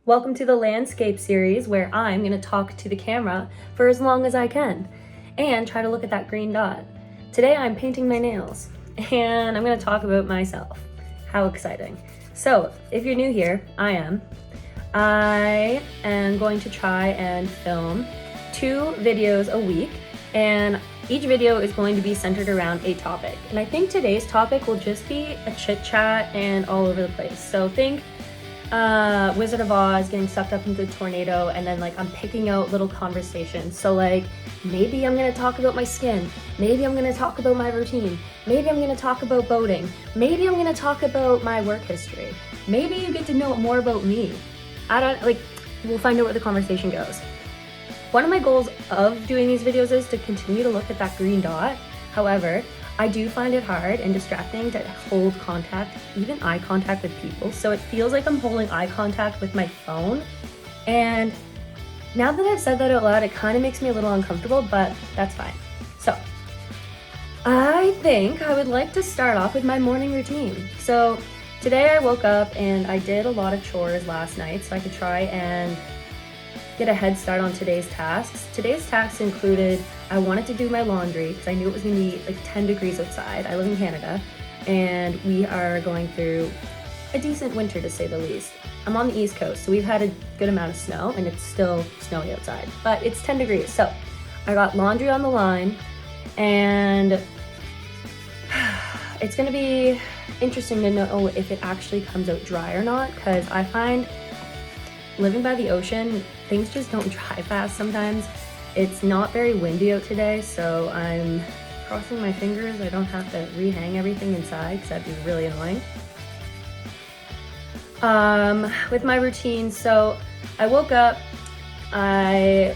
Welcome to the landscape series where I'm going to talk to the camera for as long as I can and try to look at that green dot. Today I'm painting my nails and I'm going to talk about myself. How exciting. So if you're new here, I am going to try and film 2 videos a week, and each video is going to be centered around a topic. And I think today's topic will just be a chit chat and all over the place. So think Wizard of Oz getting sucked up into a tornado, and then I'm picking out little conversations. So maybe I'm gonna talk about my skin, maybe I'm gonna talk about my routine, maybe I'm gonna talk about boating, maybe I'm gonna talk about my work history, maybe you get to know more about me. We'll find out where the conversation goes. One of my goals of doing these videos is to continue to look at that green dot. However, I do find it hard and distracting to hold contact, even eye contact with people. So it feels like I'm holding eye contact with my phone. And now that I've said that out loud, it kind of makes me a little uncomfortable, but that's fine. So I think I would like to start off with my morning routine. So today I woke up and I did a lot of chores last night so I could try and get a head start on today's tasks. Today's tasks included, I wanted to do my laundry because I knew it was going to be 10 degrees outside. I live in Canada and we are going through a decent winter, to say the least. I'm on the East Coast, so we've had a good amount of snow and it's still snowy outside, but it's 10 degrees. So I got laundry on the line, and it's going to be interesting to know if it actually comes out dry or not, because I find living by the ocean, things just don't dry fast sometimes. It's not very windy out today, so I'm crossing my fingers I don't have to rehang everything inside, because that'd be really annoying. With my routine, so I woke up, I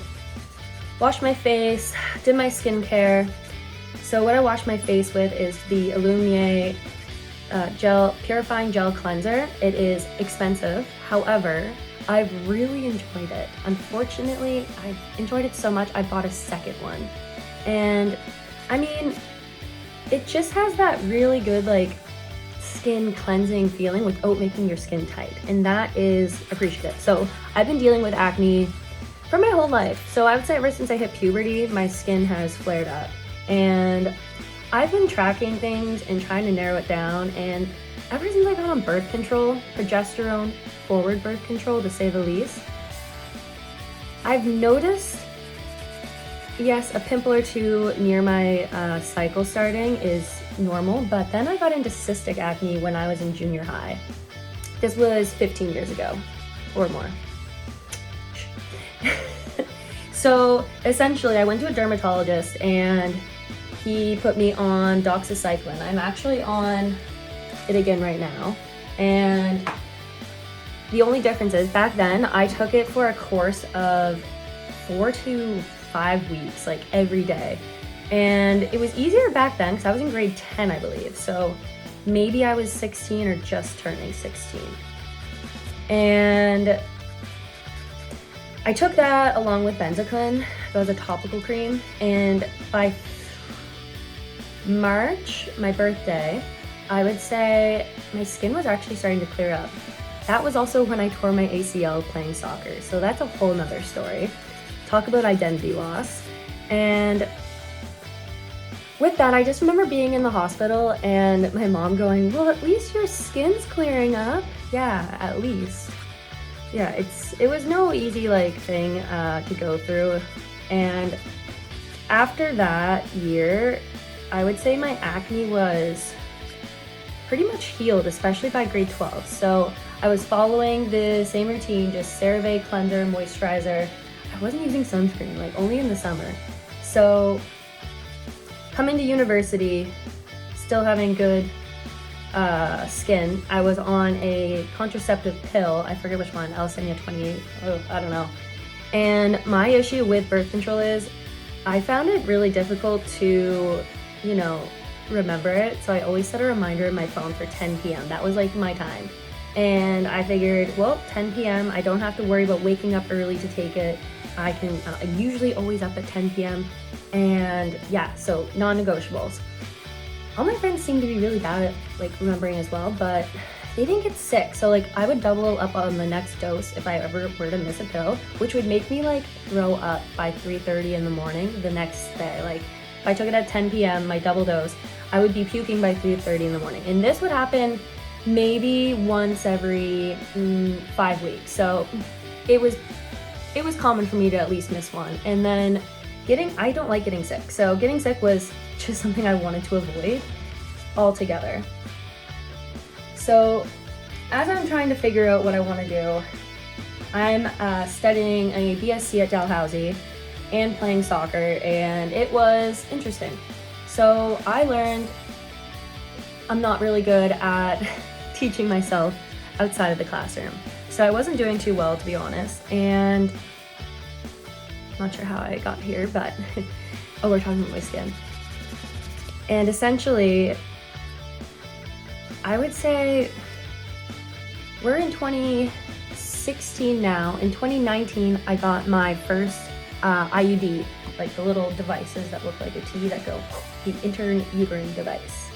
washed my face, did my skincare. So what I wash my face with is the Illuminae Purifying Gel Cleanser. It is expensive, however, I've really enjoyed it. Unfortunately, I've enjoyed it so much I bought a second one. And I mean, it just has that really good skin cleansing feeling without making your skin tight. And that is appreciative. So I've been dealing with acne for my whole life. So I would say ever since I hit puberty, my skin has flared up. And I've been tracking things and trying to narrow it down. And ever since I got on birth control, progesterone, forward birth control to say the least, I've noticed, yes, a pimple or 2 near my cycle starting is normal, but then I got into cystic acne when I was in junior high. This was 15 years ago or more. So essentially I went to a dermatologist and he put me on doxycycline. I'm actually on it again right now, and the only difference is back then I took it for a course of 4 to 5 weeks, every day. And it was easier back then because I was in grade 10, I believe. So maybe I was 16 or just turning 16. And I took that along with benzocaine. That was a topical cream. And by March, my birthday, I would say my skin was actually starting to clear up. That was also when I tore my ACL playing soccer. So that's a whole nother story. Talk about identity loss. And with that, I just remember being in the hospital and my mom going, well, at least your skin's clearing up. Yeah, at least. Yeah, it was no easy thing to go through. And after that year, I would say my acne was pretty much healed, especially by grade 12. So I was following the same routine, just CeraVe cleanser, moisturizer. I wasn't using sunscreen, only in the summer. So coming to university, still having good skin, I was on a contraceptive pill. I forget which one, Lysenia 28, I don't know. And my issue with birth control is I found it really difficult to, remember it. So I always set a reminder in my phone for 10 p.m. That was my time. And I figured, well, 10 p.m. I don't have to worry about waking up early to take it. I'm usually always up at 10 p.m. And yeah, so non-negotiables. All my friends seem to be really bad at remembering as well, but they didn't get sick. So like I would double up on the next dose if I ever were to miss a pill, which would make me like throw up by 3:30 in the morning the next day. Like if I took it at 10 p.m., my double dose, I would be puking by 3:30 in the morning. And this would happen maybe once every 5 weeks. So it was common for me to at least miss one. And then I don't like getting sick. So getting sick was just something I wanted to avoid altogether. So as I'm trying to figure out what I want to do, I'm studying a BSc at Dalhousie and playing soccer, and it was interesting. So I learned I'm not really good at teaching myself outside of the classroom. So I wasn't doing too well, to be honest, and not sure how I got here, but oh, we're talking about my skin. And essentially, I would say we're in 2016 now. In 2019, I got my first IUD, like the little devices that look like a T that go, the intrauterine device.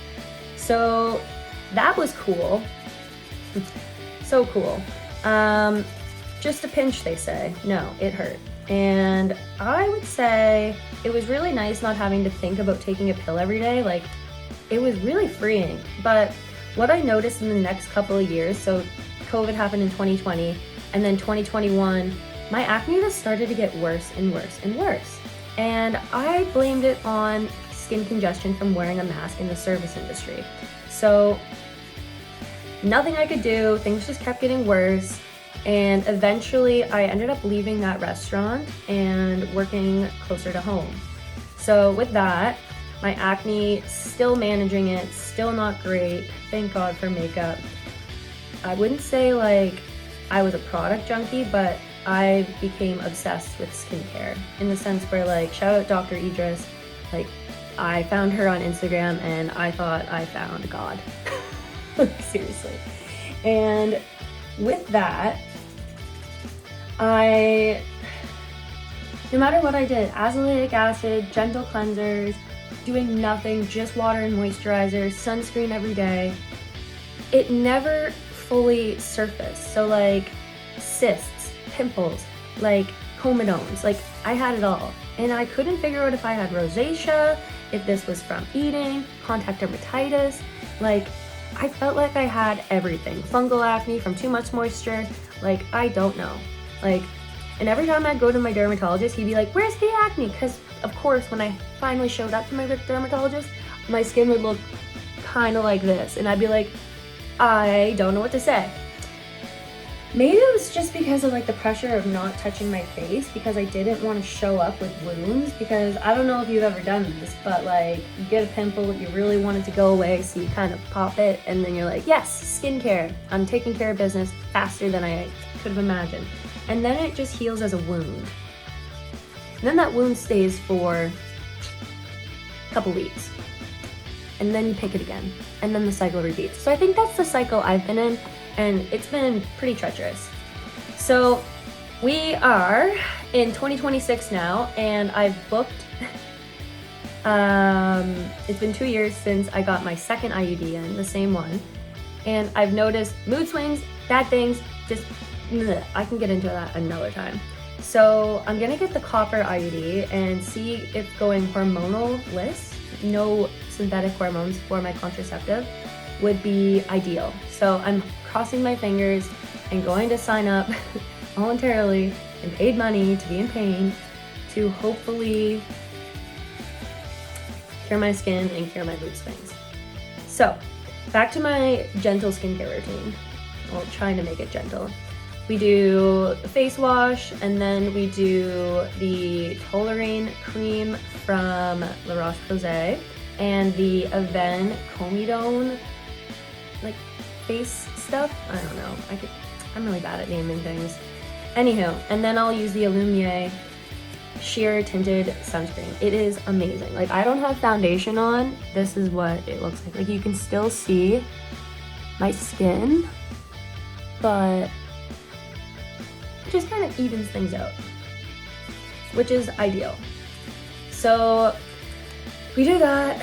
So that was cool. So cool. Just a pinch, they say. No, it hurt. And I would say it was really nice not having to think about taking a pill every day. Like, it was really freeing. But what I noticed in the next couple of years, so COVID happened in 2020, and then 2021, my acne just started to get worse and worse and worse. And I blamed it on skin congestion from wearing a mask in the service industry. So nothing I could do, things just kept getting worse. And eventually I ended up leaving that restaurant and working closer to home. So with that, my acne, still managing it, still not great. Thank God for makeup. I wouldn't say like I was a product junkie, but I became obsessed with skincare in the sense where, like, shout out Dr. Idris, like I found her on Instagram and I thought I found God. Seriously. And with that, no matter what I did, azelaic acid, gentle cleansers, doing nothing, just water and moisturizer, sunscreen every day, it never fully surfaced. So like cysts, pimples, like comedones, like I had it all. And I couldn't figure out if I had rosacea, if this was from eating, contact dermatitis. Like I felt like I had everything. Fungal acne from too much moisture, like I don't know. Like, and every time I'd go to my dermatologist, he'd be like, where's the acne? Because of course, when I finally showed up to my dermatologist, my skin would look kind of like this. And I'd be like, I don't know what to say. Maybe it was just because of like the pressure of not touching my face, because I didn't want to show up with wounds. Because I don't know if you've ever done this, but like you get a pimple, you really want it to go away, so you kind of pop it, and then you're like, yes, skincare. I'm taking care of business faster than I could have imagined. And then it just heals as a wound. And then that wound stays for a couple weeks. And then you pick it again. And then the cycle repeats. So I think that's the cycle I've been in, and it's been pretty treacherous. So we are in 2026 now, and I've booked, it's been 2 years since I got my second IUD in, the same one. And I've noticed mood swings, bad things, just, I can get into that another time. So I'm gonna get the copper IUD and see if going hormonal-less, no synthetic hormones for my contraceptive, would be ideal. So I'm crossing my fingers and going to sign up voluntarily and paid money to be in pain to hopefully cure my skin and cure my mood swings. So back to my gentle skincare routine. Well, trying to make it gentle. We do the face wash, and then we do the Toleriane cream from La Roche-Posay and the Aven Comedone like face stuff. I don't know. I'm really bad at naming things. Anywho, and then I'll use the Illumier sheer tinted sunscreen. It is amazing. Like, I don't have foundation on. This is what it looks like. Like, you can still see my skin, but it just kind of evens things out, which is ideal. So we do that,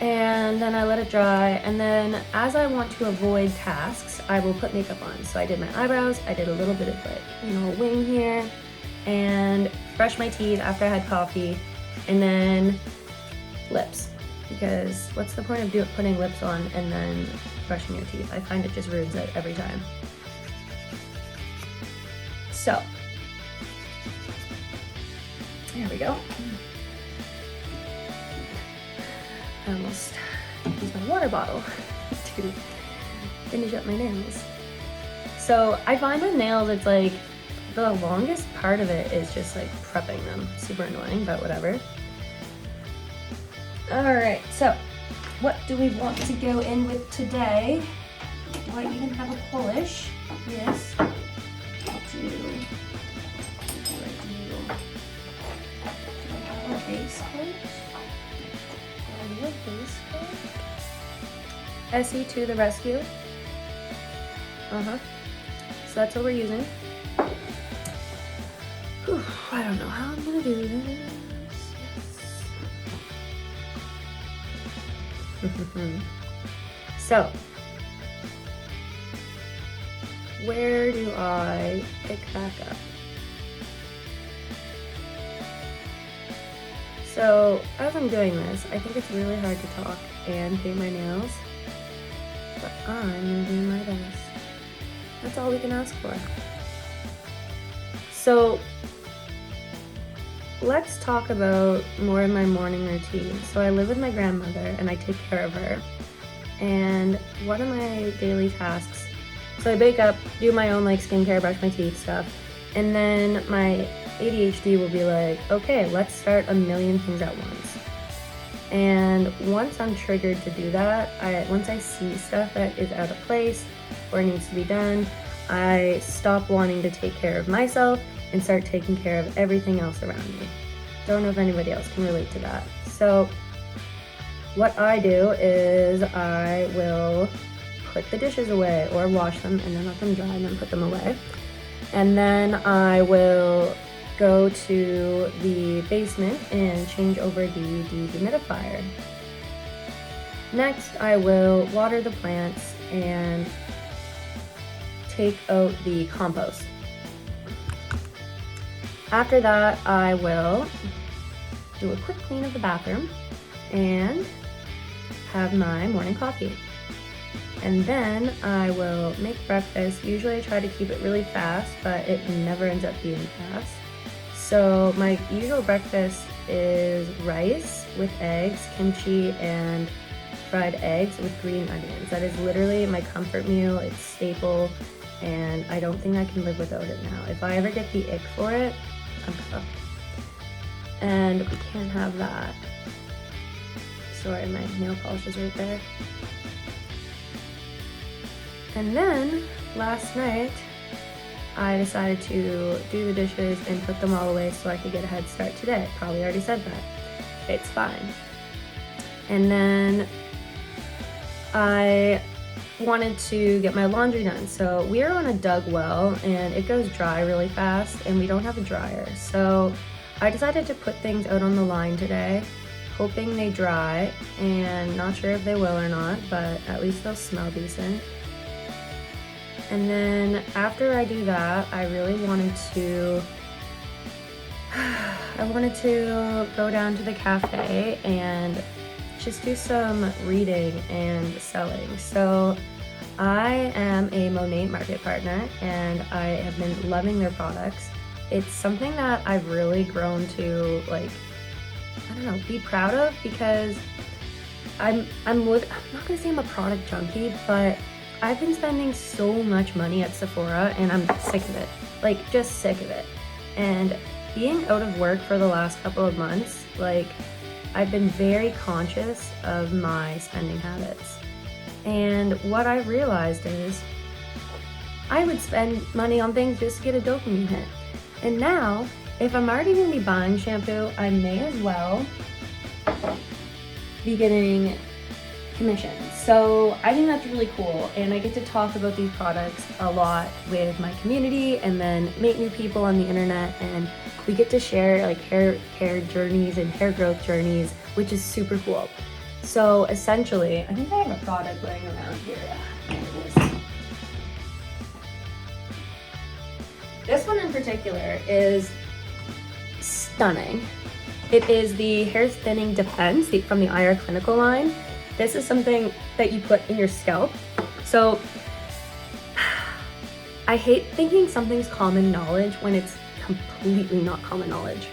and then I let it dry, and then as I want to avoid tasks, I will put makeup on. So I did my eyebrows, I did a little bit of like, a wing here, and brushed my teeth after I had coffee, and then lips. Because what's the point of putting lips on and then brushing your teeth? I find it just ruins it every time. So, there we go. I almost used my water bottle to finish up my nails. So I find with nails, it's like the longest part of it is just like prepping them. Super annoying, but whatever. All right, so what do we want to go in with today? Do I even have a polish? Yes, I do. Do I have a base coat? Do I need a base coat? SE to the rescue. So that's what we're using. Whew, I don't know how I'm gonna do this. So, where do I pick back up? So, as I'm doing this, I think it's really hard to talk and paint my nails, but I'm gonna do my best. That's all we can ask for. So, let's talk about more of my morning routine. So I live with my grandmother and I take care of her. And one of my daily tasks, so I wake up, do my own like skincare, brush my teeth stuff, and then my ADHD will be like, okay, let's start a million things at once. And once I'm triggered to do that, once I see stuff that is out of place or needs to be done, I stop wanting to take care of myself and start taking care of everything else around me. Don't know if anybody else can relate to that. So what I do is I will put the dishes away or wash them and then let them dry and then put them away. And then I will go to the basement and change over the dehumidifier. Next, I will water the plants and take out the compost. After that, I will do a quick clean of the bathroom and have my morning coffee. And then I will make breakfast. Usually I try to keep it really fast, but it never ends up being fast. So my usual breakfast is rice with eggs, kimchi, and fried eggs with green onions. That is literally my comfort meal. It's staple, and I don't think I can live without it now. If I ever get the ick for it, I'm cooked. And we can't have that. Sorry, my nail polish is right there. And then last night, I decided to do the dishes and put them all away so I could get a head start today. Probably already said that. It's fine. And then I wanted to get my laundry done. So we are on a dug well and it goes dry really fast and we don't have a dryer. So I decided to put things out on the line today, hoping they dry, and not sure if they will or not, but at least they'll smell decent. And then after I do that, I really wanted to go down to the cafe and just do some reading and selling. So I am a Monet market partner and I have been loving their products. It's something that I've really grown to, like, I don't know, be proud of, because I'm not gonna say I'm a product junkie, but I've been spending so much money at Sephora and I'm sick of it. Like, just sick of it. And being out of work for the last couple of months, like, I've been very conscious of my spending habits. And what I realized is I would spend money on things just to get a dopamine hit. And now, if I'm already gonna be buying shampoo, I may as well be getting commissions. So I think that's really cool, and I get to talk about these products a lot with my community and then meet new people on the internet, and we get to share like hair journeys and hair growth journeys, which is super cool. So essentially, I think I have a product laying around here. particular is stunning. It is the hair thinning defense from the IR Clinical line. This is something that you put in your scalp. So I hate thinking something's common knowledge when it's completely not common knowledge.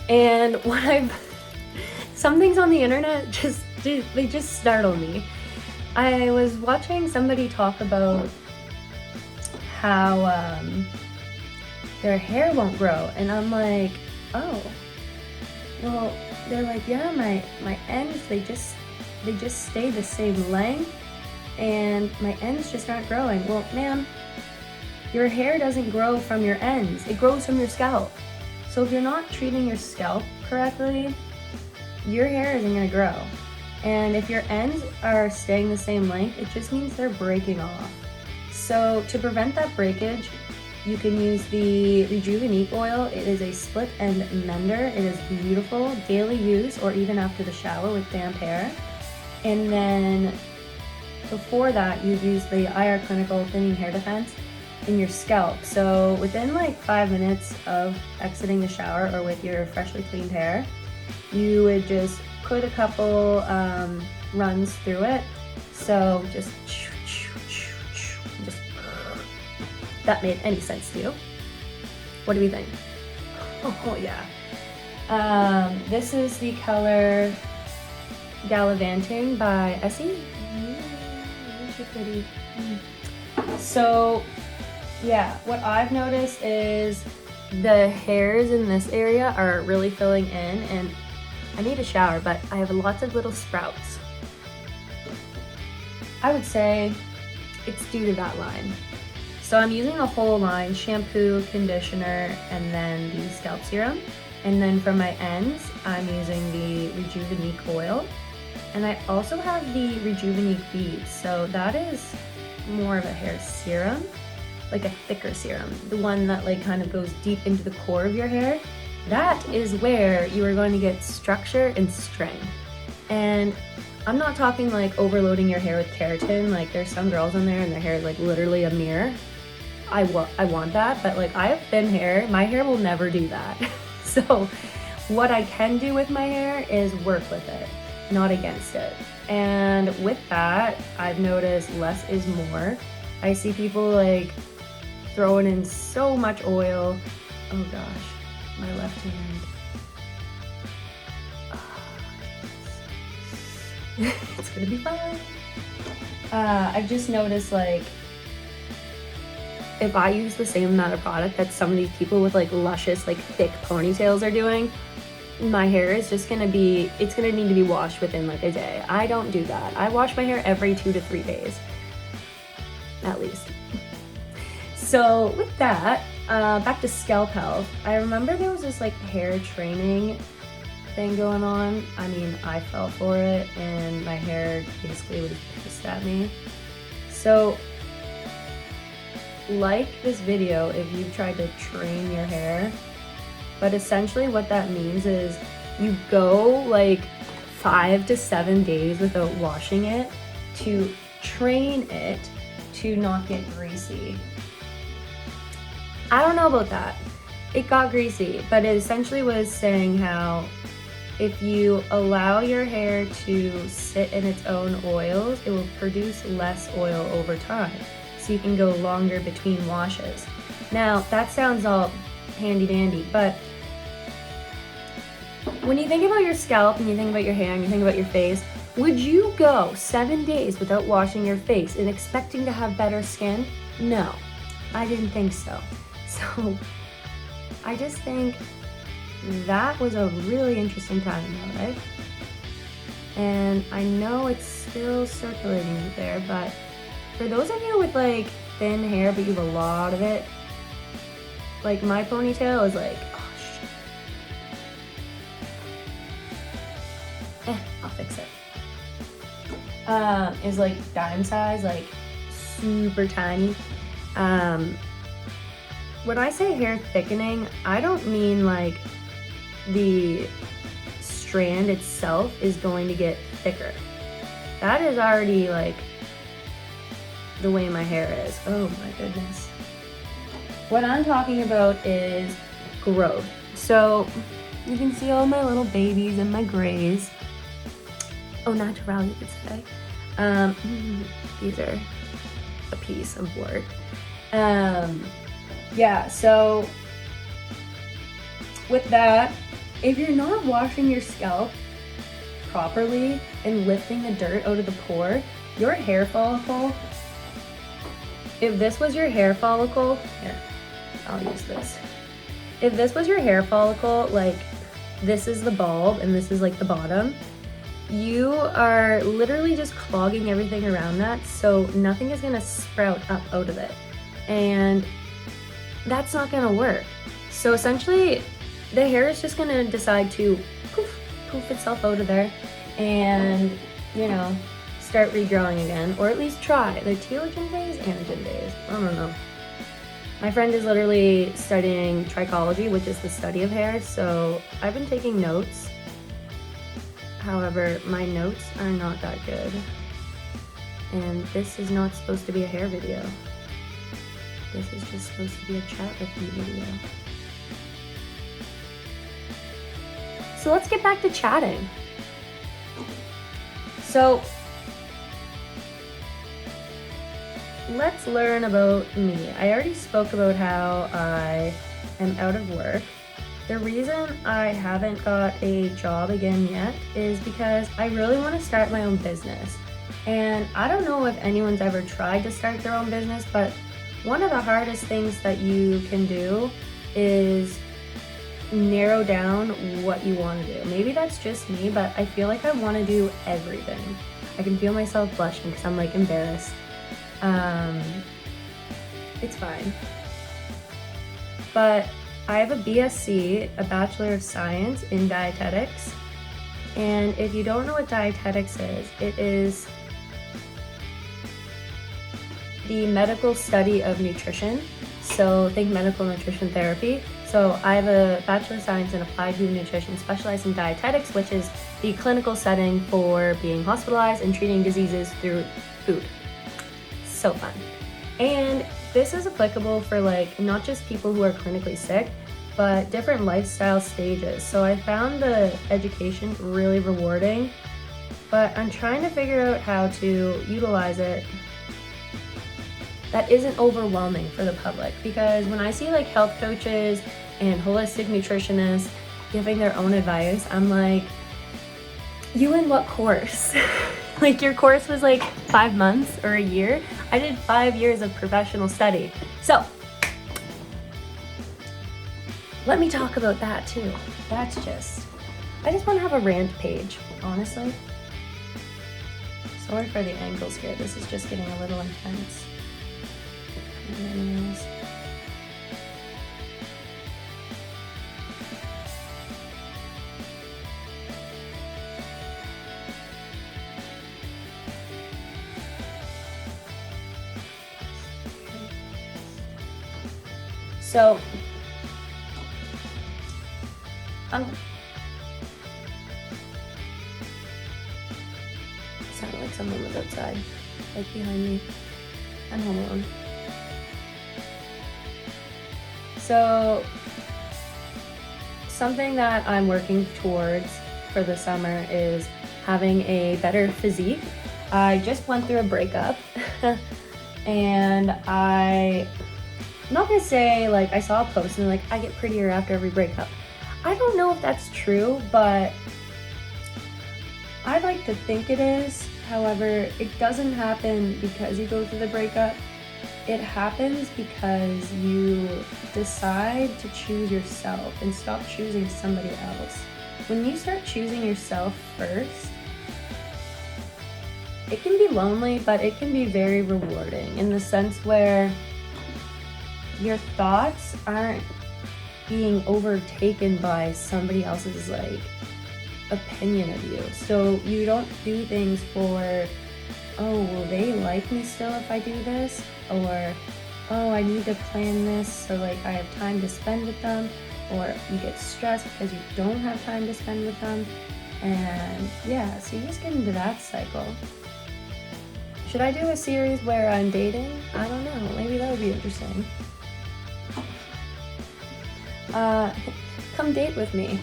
And some things on the internet just startle me. I was watching somebody talk about how their hair won't grow, and I'm like, oh, well, they're like, yeah, my ends, they just stay the same length, and my ends just aren't growing. Well, ma'am, your hair doesn't grow from your ends, it grows from your scalp. So if you're not treating your scalp correctly, your hair isn't gonna grow. And if your ends are staying the same length, it just means they're breaking off. So to prevent that breakage, you can use the Rejuvenate oil. It is a split end mender. It is beautiful, daily use, or even after the shower with damp hair. And then before that, you use the IR Clinical Thinning Hair Defense in your scalp. So within like 5 minutes of exiting the shower or with your freshly cleaned hair, you would just put a couple runs through it. So just that made any sense to you. What do we think? Oh yeah. This is the color Gallivanting by Essie. Isn't she pretty? So yeah, what I've noticed is the hairs in this area are really filling in, and I need a shower, but I have lots of little sprouts. I would say it's due to that line. So I'm using the whole line, shampoo, conditioner, and then the scalp serum. And then for my ends, I'm using the Rejuvenate oil. And I also have the Rejuvenate beads. So that is more of a hair serum, like a thicker serum. The one that like kind of goes deep into the core of your hair. That is where you are going to get structure and strength. And I'm not talking like overloading your hair with keratin. Like there's some girls in there and their hair is like literally a mirror. I want that, but like I have thin hair. My hair will never do that. So what I can do with my hair is work with it, not against it. And with that, I've noticed less is more. I see people like throwing in so much oil. Oh gosh, my left hand. Oh, it's gonna be fine. I've just noticed like, if I use the same amount of product that some of these people with like luscious, like thick ponytails are doing, my hair is just gonna be, it's gonna need to be washed within like a day. I don't do that. I wash my hair every 2 to 3 days, at least. So with that, back to scalp health. I remember there was this like hair training thing going on. I mean, I fell for it and my hair basically was pissed at me. So like this video if you've tried to train your hair, but essentially what that means is you go like 5 to 7 days without washing it to train it to not get greasy. I don't know about that. It got greasy, but it essentially was saying how if you allow your hair to sit in its own oils, it will produce less oil over time. So you can go longer between washes. Now, that sounds all handy dandy, but when you think about your scalp and you think about your hair and you think about your face, would you go 7 days without washing your face and expecting to have better skin? No, I didn't think so. So I just think that was a really interesting time in my life. And I know it's still circulating out there, but for those of you with like thin hair but you have a lot of it, like my ponytail is like, oh shit. I'll fix it. Is like dime size, like super tiny. When I say hair thickening, I don't mean like the strand itself is going to get thicker. That is already like the way my hair is. Oh my goodness. What I'm talking about is growth. So you can see all my little babies and my grays. Au naturel, you could say. These are a piece of work. Yeah, so with that, if you're not washing your scalp properly and lifting the dirt out of the pore, your hair follicle, if this was your hair follicle, here, I'll use this. If this was your hair follicle, like this is the bulb and this is like the bottom, you are literally just clogging everything around that, so nothing is gonna sprout up out of it. And that's not gonna work. So essentially, the hair is just gonna decide to poof itself out of there and, you know, start regrowing again, or at least try. Like telogen phase, anagen phase, I don't know. My friend is literally studying trichology, which is the study of hair, so I've been taking notes. However, my notes are not that good. And this is not supposed to be a hair video. This is just supposed to be a chat with you video. So let's get back to chatting. So let's learn about me. I already spoke about how I am out of work. The reason I haven't got a job again yet is because I really want to start my own business. And I don't know if anyone's ever tried to start their own business, but one of the hardest things that you can do is narrow down what you want to do. Maybe that's just me, but I feel like I want to do everything. I can feel myself blushing because I'm like embarrassed. It's fine. But I have a BSc, a Bachelor of Science in Dietetics. And if you don't know what dietetics is, it is the medical study of nutrition. So think medical nutrition therapy. So I have a Bachelor of Science in Applied Human Nutrition, specialized in dietetics, which is the clinical setting for being hospitalized and treating diseases through food. So fun. And this is applicable for like not just people who are clinically sick, but different lifestyle stages. So I found the education really rewarding, but I'm trying to figure out how to utilize it that isn't overwhelming for the public, because when I see like health coaches and holistic nutritionists giving their own advice, I'm like, you in what course? Like your course was like 5 months or a year. I did 5 years of professional study. So let me talk about that too. I just want to have a rant page, honestly. Sorry for the angles here. This is just getting a little intense. Anyways. So, sounded like someone was outside, like behind me. I'm home alone. So, something that I'm working towards for the summer is having a better physique. I just went through a breakup and I'm not gonna say like I saw a post and like I get prettier after every breakup. I don't know if that's true, but I like to think it is. However, it doesn't happen because you go through the breakup. It happens because you decide to choose yourself and stop choosing somebody else. When you start choosing yourself first, it can be lonely, but it can be very rewarding in the sense where your thoughts aren't being overtaken by somebody else's like opinion of you. So you don't do things for, oh, will they like me still if I do this? Or, oh, I need to plan this so like I have time to spend with them. Or you get stressed because you don't have time to spend with them. And yeah, so you just get into that cycle. Should I do a series where I'm dating? I don't know, maybe that would be interesting. Come date with me.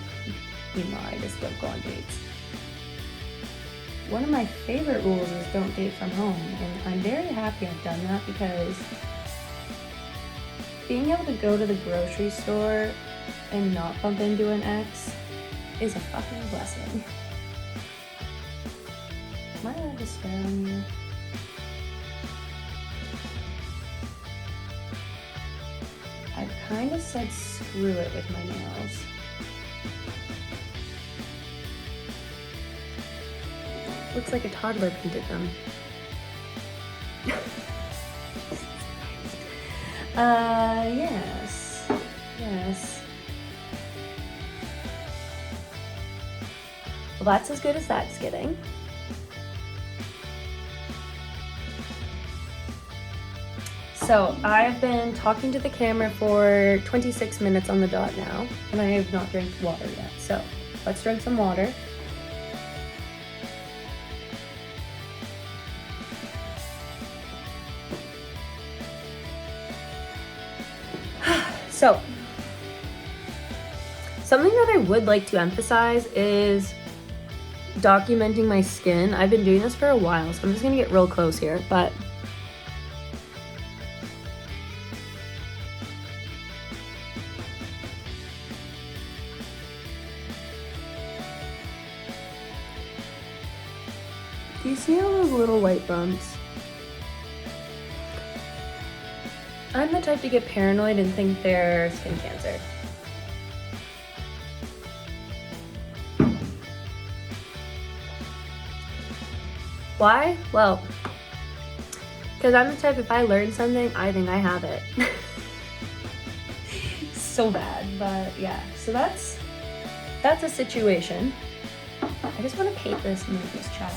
Meanwhile, I just don't go on dates. One of my favorite rules is don't date from home, and I'm very happy I've done that because being able to go to the grocery store and not bump into an ex is a fucking blessing. Am I allowed to swear on you? I've kind of said screw it with my nails. Looks like a toddler painted them. Yes. Yes. Well, that's as good as that's getting. So I've been talking to the camera for 26 minutes on the dot now, and I have not drank water yet. So let's drink some water. So, something that I would like to emphasize is documenting my skin. I've been doing this for a while, so I'm just gonna get real close here, but do you see all those little white bumps? I'm the type to get paranoid and think they're skin cancer. Why? Well, because I'm the type, if I learn something, I think I have it. So bad, but yeah. So that's a situation. I just want to paint this and make this chat.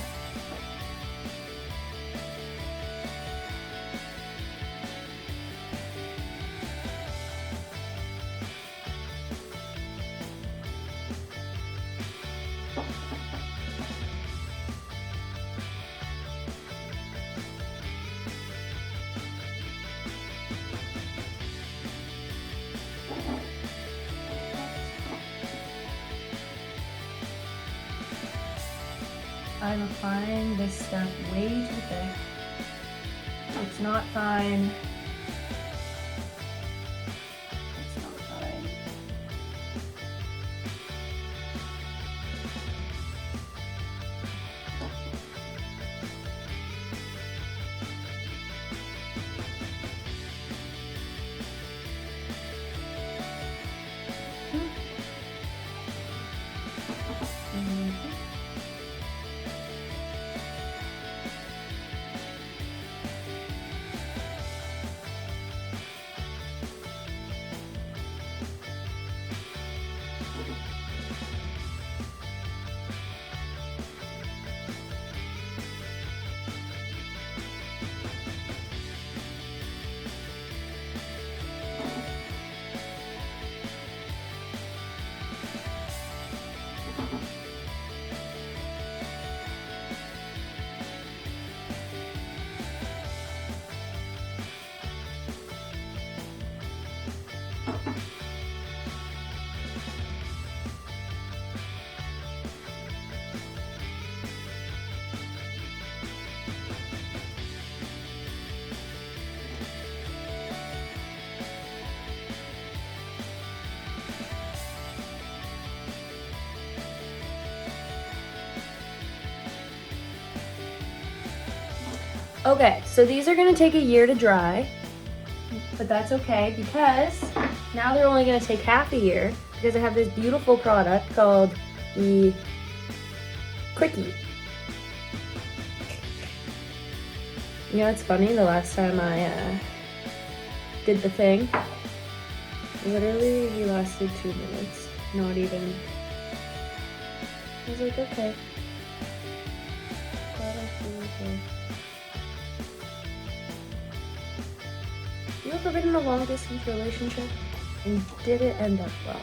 I'm applying this stuff way too thick. It's not fine. It's not fine. Okay, so these are gonna take a year to dry, but that's okay because now they're only gonna take half a year because I have this beautiful product called the Quickie. You know, it's funny, the last time I did the thing, literally he lasted 2 minutes, not even. I was like, okay. Glad I feel okay. You ever been in a long distance relationship? And did it end up well?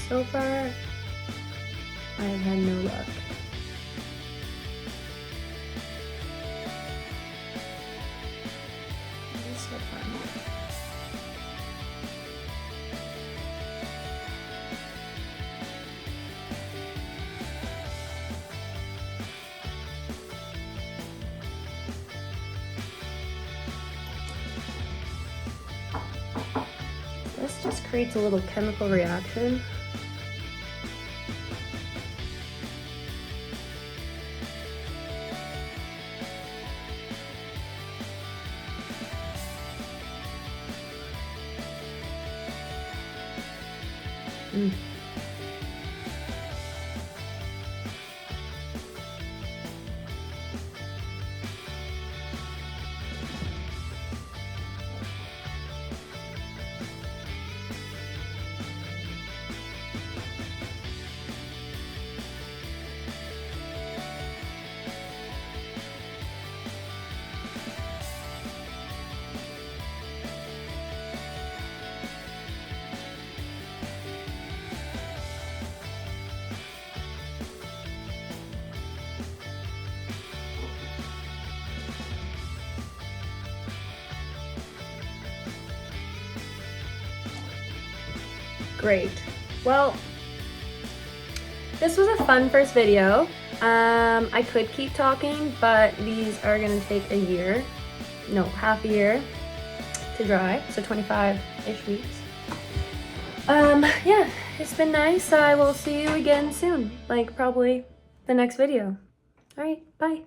So far, I have had no luck. It is so fun. just creates a little chemical reaction. Great. Well, this was a fun first video. I could keep talking, but these are gonna take a year, no, half a year to dry, so 25-ish weeks. Yeah, it's been nice. I will see you again soon, like probably the next video. All right, bye.